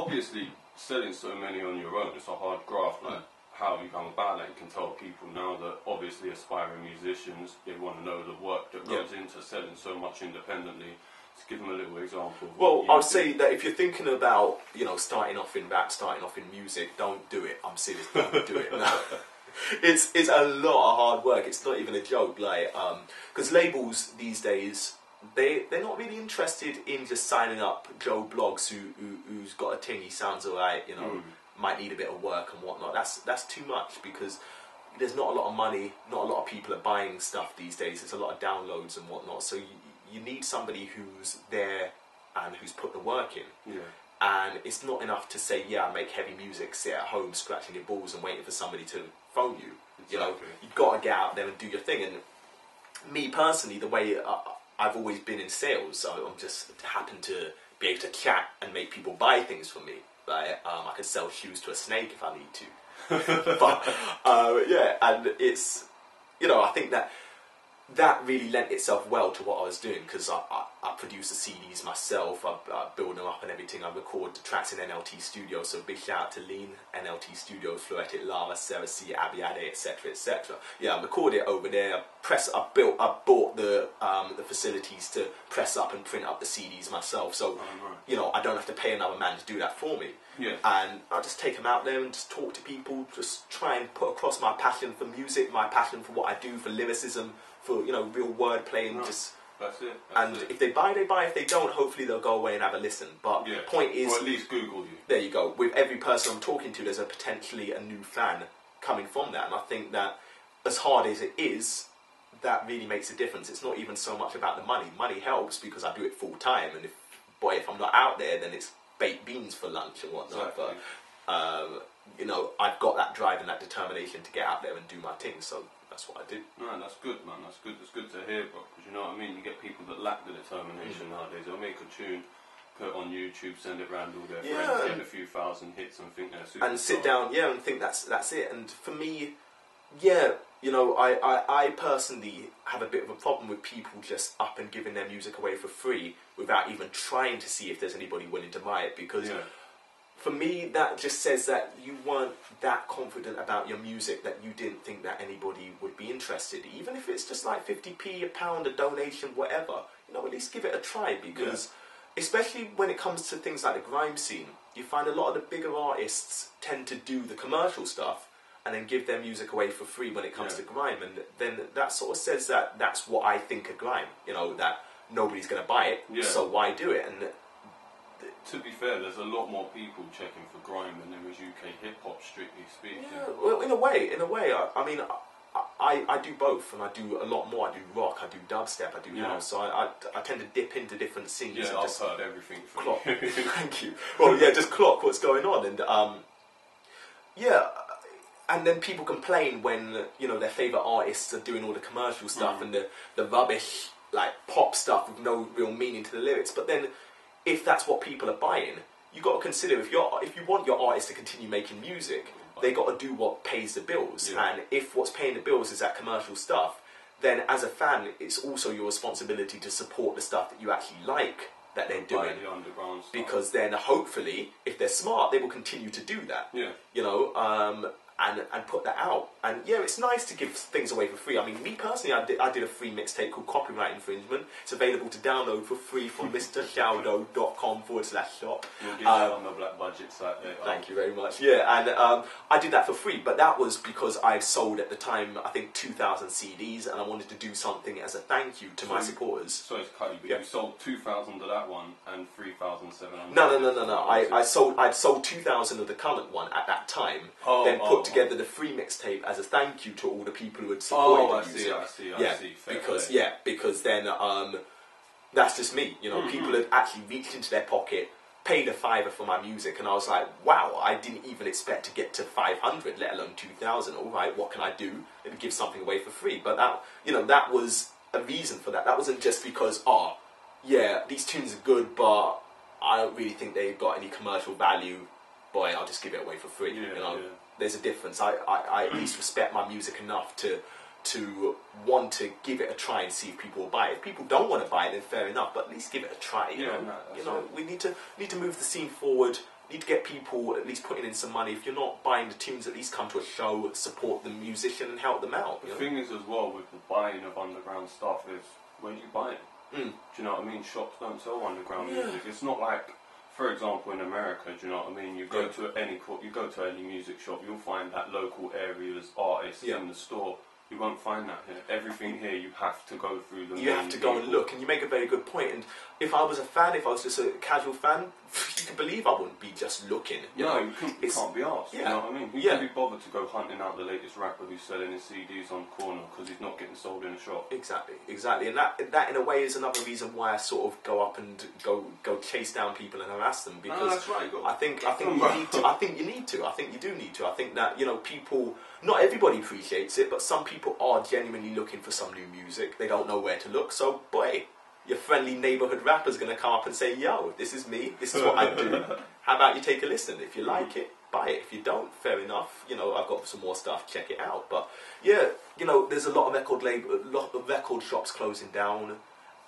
obviously selling so many on your own, it's a hard graft. Like how you come about that, you can tell people now that obviously aspiring musicians, they want to know the work that goes into selling so much independently. Just give them a little example. Well, I'll say that if you're thinking about, you know, starting off in rap, starting off in music, don't do it. I'm serious, don't do it. No. It's a lot of hard work. It's not even a joke. Like, because labels these days, they're not really interested in just signing up Joe Bloggs who's got a ting, he sounds alright, you know, might need a bit of work and whatnot. That's too much, because there's not a lot of money, not a lot of people are buying stuff these days. There's a lot of downloads and whatnot. So you need somebody who's there and who's put the work in. Yeah. And it's not enough to say, yeah, I make heavy music, sit at home scratching your balls and waiting for somebody to phone you. Exactly. You know, you've got to get out there and do your thing. And me personally, the way I've always been in sales, so I'm just happen to be able to chat and make people buy things from me. Like, I could sell shoes to a snake if I need to. But yeah, and it's, you know, I think that really lent itself well to what I was doing, because I produce the CDs myself, I build them up and everything, I record the tracks in NLT Studio, so big shout out to Lean, NLT Studio, Fluoretic Lava, Sarah C, Abiade, etc, etc. Yeah, I record it over there, I bought the facilities to press up and print up the CDs myself, so, you know, I don't have to pay another man to do that for me. Yeah. And I just take them out there and just talk to people, just try and put across my passion for music, my passion for what I do, for lyricism, for, you know, real wordplay, and just... That's it. And if they buy, they buy. If they don't, hopefully they'll go away and have a listen. But the point is... Or at least Google you. There you go. With every person I'm talking to, there's potentially a new fan coming from that. And I think that, as hard as it is, that really makes a difference. It's not even so much about the money. Money helps because I do it full time. And if I'm not out there, then it's baked beans for lunch and whatnot. Exactly. But, you know, I've got that drive and that determination to get out there and do my thing. So... that's what I do. No, that's good, man. That's good. It's good to hear, bro. Because you know what I mean. You get people that lack the determination nowadays. They'll make a tune, put it on YouTube, send it round all their friends, get a few thousand hits, and think they're super. And sit down, and think that's it. And for me, you know, I personally have a bit of a problem with people just up and giving their music away for free without even trying to see if there's anybody willing to buy it, because. For me, that just says that you weren't that confident about your music that you didn't think that anybody would be interested. Even if it's just like 50p, a pound, a donation, whatever, you know, at least give it a try, because especially when it comes to things like the grime scene, you find a lot of the bigger artists tend to do the commercial stuff and then give their music away for free when it comes to grime. And then that sort of says that that's what I think of grime, you know, that nobody's going to buy it, so why do it? And to be fair, there's a lot more people checking for grime than there is UK hip-hop, strictly speaking. Yeah, well, in a way, I mean, I do both, and I do a lot more. I do rock, I do dubstep, I do house, so I tend to dip into different scenes. Yeah, and I've just heard everything from clock. you. Thank you. Well, just clock what's going on, and and then people complain when, you know, their favourite artists are doing all the commercial stuff and the rubbish, like, pop stuff with no real meaning to the lyrics, but then... if that's what people are buying, you got to consider if you want your artist to continue making music, they got to do what pays the bills. And if what's paying the bills is that commercial stuff, then as a fan, it's also your responsibility to support the stuff that you actually like that they're doing. The underground stuff. Because then hopefully, if they're smart, they will continue to do that. Yeah. You know, and put that out. And yeah, it's nice to give things away for free. I mean, me personally, I did a free mixtape called Copyright Infringement. It's available to download for free from mrshaodow.com/shop. We'll give that on the Black Budget site there. Thank you very much. Yeah, and I did that for free, but that was because I sold at the time, I think, 2,000 CDs, and I wanted to do something as a thank you to my supporters. Sorry to cut you, but you sold 2,000 of that one and 3,700. No. I'd sold 2,000 of the current one at that time. Then put together the free mixtape as a thank you to all the people who had supported the music. I see. Because then that's just me. You know, people had actually reached into their pocket, paid a £5 for my music, and I was like, wow, I didn't even expect to get to 500, let alone 2,000. All right, what can I do? Maybe give something away for free. But that was a reason for that. That wasn't just because these tunes are good, but I don't really think they've got any commercial value. Boy, I'll just give it away for free. There's a difference. I at least respect my music enough to want to give it a try and see if people will buy it. If people don't want to buy it, then fair enough. But at least give it a try. We need to move the scene forward. need to get people at least putting in some money. If you're not buying the tunes, at least come to a show, support the musician and help them out. The thing is as well with the buying of underground stuff is, where do you buy it? Do you know what I mean? Shops don't sell underground music. It's not like, for example, in America, do you know what I mean? You go to any music shop, you'll find that local area's artists in the store. You won't find that here. Everything here, you have to go through the You have to go and look, and you make a very good point. And if I was a fan, if I was just a casual fan, you can believe I wouldn't be just looking. You can't be asked. You know what I mean? Who can be bothered to go hunting out the latest rapper who's selling his CDs on the corner because he's not getting sold in a shop? Exactly. And that in a way is another reason why I sort of go up and go chase down people and harass them, because that's right. I think you need to. I think you do need to. I think that, people, not everybody appreciates it, but some people are genuinely looking for some new music. They don't know where to look. So, boy, your friendly neighbourhood rapper's going to come up and say, yo, this is me, this is what I do. How about you take a listen? If you like it, buy it. If you don't, fair enough. I've got some more stuff, check it out. But, there's a lot of record shops closing down.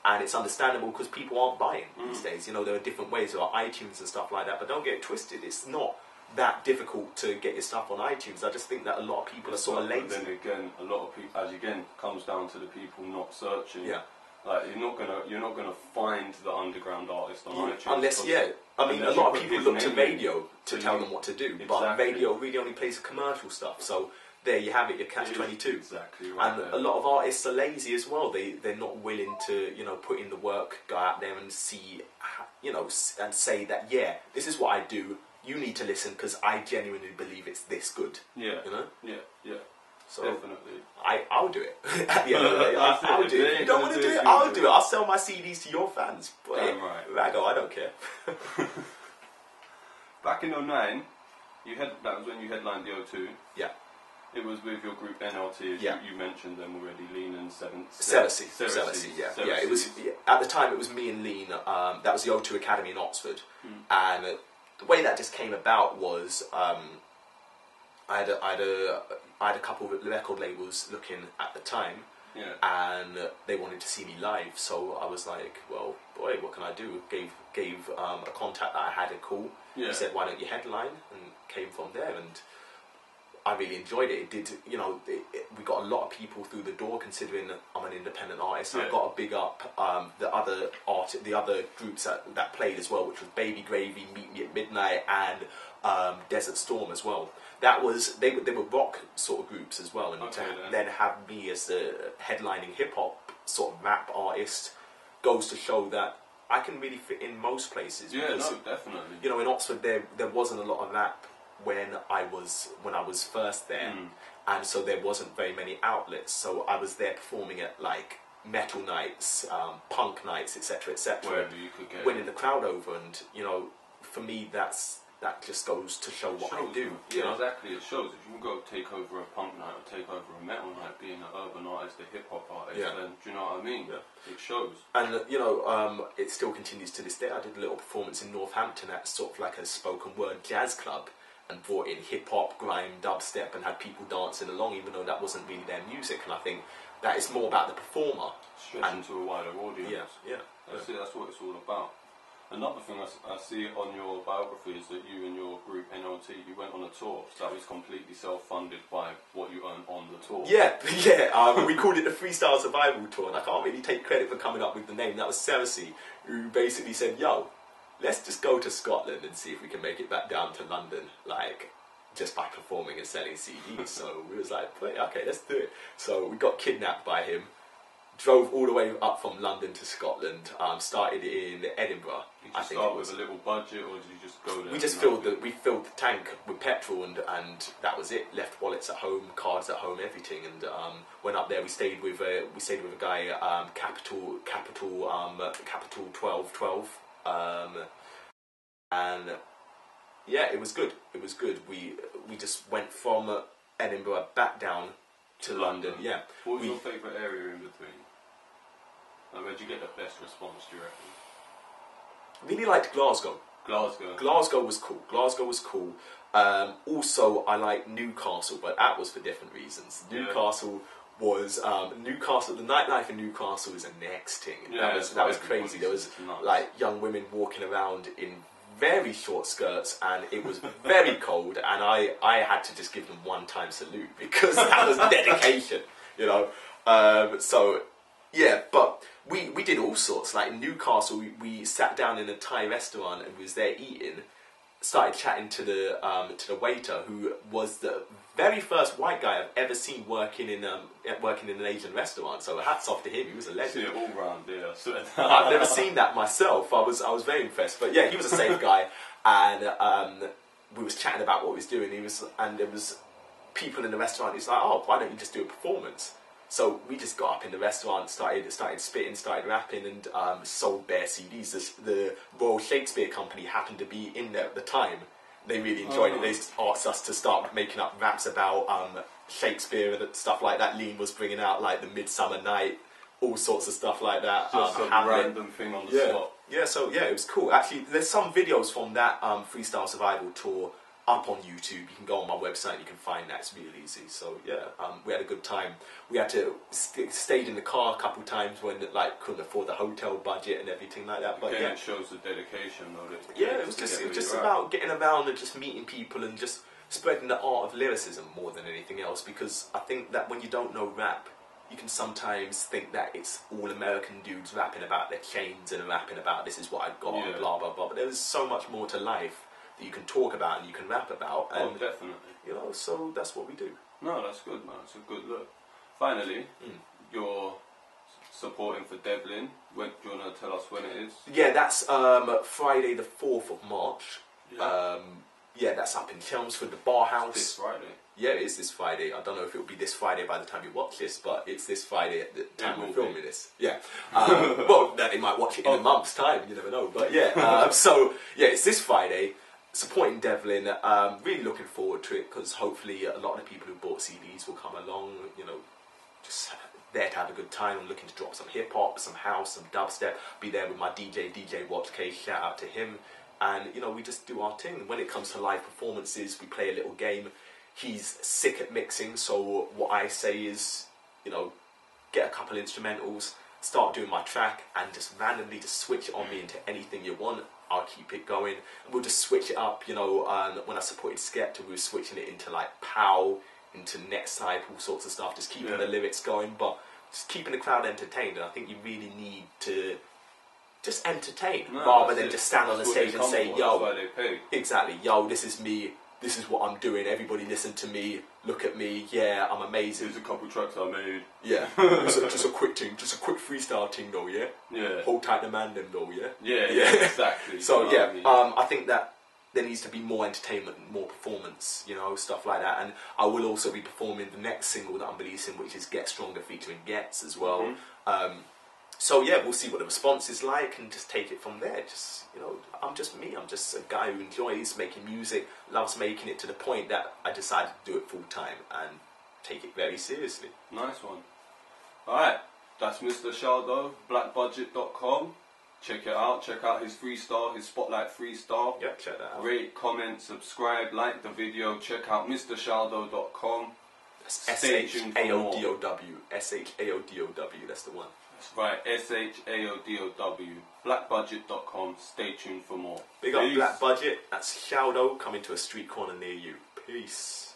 And it's understandable because people aren't buying these days. There are different ways. There are iTunes and stuff like that. But don't get it twisted. It's not that difficult to get your stuff on iTunes. I just think that a lot of people are sort of lazy. But then again, a lot of people, comes down to the people not searching. Yeah. Like you're not gonna find the underground artist on iTunes. Unless a lot of people look to radio to tell them what to do. Exactly. But radio really only plays commercial stuff. So there you have it, your catch-22. Exactly right. And a lot of artists are lazy as well. They're not willing to put in the work, go out there and see, and say that this is what I do. You need to listen because I genuinely believe it's this good. Yeah. Yeah. So definitely. I'll do it. At the end of the day, I'll do it. If you don't want to do it, I'll do it. I'll sell my CDs to your fans. But Rago, I don't care. Back in 2009, that was when you headlined the O2. Yeah. It was with your group NLT, as you mentioned them already, Lean and Celicy, yeah. It was at the time. It was me and Lean. That was the O2 Academy in Oxford, and the way that just came about was I had a couple of record labels looking at the time, and they wanted to see me live. So I was like, well, boy, what can I do? Gave a contact that I had a call. He said, why don't you headline? And came from there, and I really enjoyed it. It did, we got a lot of people through the door, considering I'm an independent artist. I got to big up the other groups that played as well, which was Baby Gravy, Meet Me at Midnight, and Desert Storm as well. They were rock sort of groups as well, and then have me as the headlining hip hop sort of rap artist goes to show that I can really fit in most places. Yeah, because, definitely. In Oxford there wasn't a lot of rap when I was first there, and so there wasn't very many outlets. So I was there performing at like metal nights, punk nights, etc., wherever you could get winning the crowd over. And for me, that just goes to show what I do. Yeah, exactly. It shows. If you can go take over a punk night or take over a metal night, being an urban artist, a hip hop artist, then do you know what I mean? Yeah. It shows. And it still continues to this day. I did a little performance in Northampton at sort of like a spoken word jazz club, and brought in hip hop, grime, dubstep, and had people dancing along, even though that wasn't really their music. And I think that is more about the performer, stretching to a wider audience. Yeah. That's what it's all about. Another thing I see on your biography is that you and your group NLT, you went on a tour. So that was completely self-funded by what you earned on the tour. Yeah. We called it the Freestyle Survival Tour, and I can't really take credit for coming up with the name. That was Celicy, who basically said, yo, let's just go to Scotland and see if we can make it back down to London, like, just by performing and selling CDs. So we was like, okay, let's do it. So we got kidnapped by him, drove all the way up from London to Scotland, started in Edinburgh. Did you start with a little budget, or did you just go there? We just filled the tank with petrol, and that was it. Left wallets at home, cards at home, everything, and went up there. We stayed with a guy, Capital 1212. And it was good. We just went from Edinburgh back down to London. Yeah. What was your favourite area in between? Like, where'd you get the best response, do you reckon? Really liked Glasgow. Glasgow was cool. Also, I like Newcastle, but that was for different reasons. Newcastle was Newcastle. The nightlife in Newcastle is a next thing. That was crazy. There was like young women walking around in very short skirts, and it was very cold, and I had to just give them one time salute because that was dedication, you know. So yeah, but we did all sorts. Like in Newcastle, we sat down in a Thai restaurant and was there eating. Started chatting to the waiter, who was the very first white guy I've ever seen working in an Asian restaurant. So hats off to him. He was a legend. See it all round, yeah. I've never seen that myself. I was very impressed. But yeah, he was a safe guy, and we was chatting about what he was doing. There was people in the restaurant. He's like, oh, why don't you just do a performance? So we just got up in the restaurant, started spitting, started rapping, and sold bare CDs. The Royal Shakespeare Company happened to be in there at the time. They really enjoyed it. They asked us to start making up raps about Shakespeare and stuff like that. Lean was bringing out like the Midsummer Night, all sorts of stuff like that. Just a random thing on the spot. Yeah, so yeah, it was cool. Actually, there's some videos from that Freestyle Survival tour up on YouTube. You can go on my website and you can find that. It's real easy. So yeah, we had a good time. We had to stayed in the car a couple times when like couldn't afford the hotel budget and everything like that. But yeah, it shows the dedication though. Yeah, it was just about getting around and just meeting people and just spreading the art of lyricism more than anything else. Because I think that when you don't know rap, you can sometimes think that it's all American dudes rapping about their chains and rapping about this is what I got and blah blah blah. But there's so much more to life that you can talk about and you can rap about. And, definitely. You know, so that's what we do. No, that's good, man. It's a good look. Finally, you're supporting for Devlin. Do you want to tell us when it is? Yeah, that's Friday the 4th of March. Yeah, that's up in Chelmsford, the Bar House. This Friday? Yeah, it is this Friday. I don't know if it will be this Friday by the time you watch this, but it's this Friday at the time we're filming this. Yeah. Well, they might watch it in a month's time, you never know. But yeah, so yeah, it's this Friday. Supporting Devlin, really looking forward to it because hopefully a lot of the people who bought CDs will come along, you know, just there to have a good time. I'm looking to drop some hip hop, some house, some dubstep, be there with my DJ Watch Case, shout out to him, and you know, we just do our thing. When it comes to live performances, we play a little game. He's sick at mixing, so what I say is, you know, get a couple instrumentals, start doing my track, and just randomly just switch it on me into anything you want. I'll keep it going. And we'll just switch it up, you know. When I supported Skepta, we were switching it into like POW, into Next Type, all sorts of stuff, just keeping the lyrics going, but just keeping the crowd entertained. And I think you really need to just entertain rather than just stand on the stage and say, yo, exactly, yo, this is me. This is what I'm doing. Everybody listen to me. Look at me. Yeah, I'm amazing. Here's a couple tracks I made. Yeah. just a quick thing. Just a quick freestyle thing though, yeah? Yeah. Hold tight the man them though, yeah? Yeah, exactly. So yeah, I think that there needs to be more entertainment, more performance, you know, stuff like that. And I will also be performing the next single that I'm releasing, which is Get Stronger featuring Gets as well. So yeah, we'll see what the response is like and just take it from there. Just, you know, I'm just me. I'm just a guy who enjoys making music, loves making it to the point that I decided to do it full time and take it very seriously. Nice one. Alright, that's Mr Shaodow, blackbudget.com. Check it out. Check out his freestyle, his Spotlight freestyle. Yeah, check that out. Rate, comment, subscribe, like the video. Check out MrShaodow.com. S-H-A-O-D-O-W. S-H-A-O-D-O-W, that's the one. That's right, S-H-A-O-D-O-W. Blackbudget.com. Stay tuned for more. Big up Black Budget. That's Shaodow coming to a street corner near you. Peace.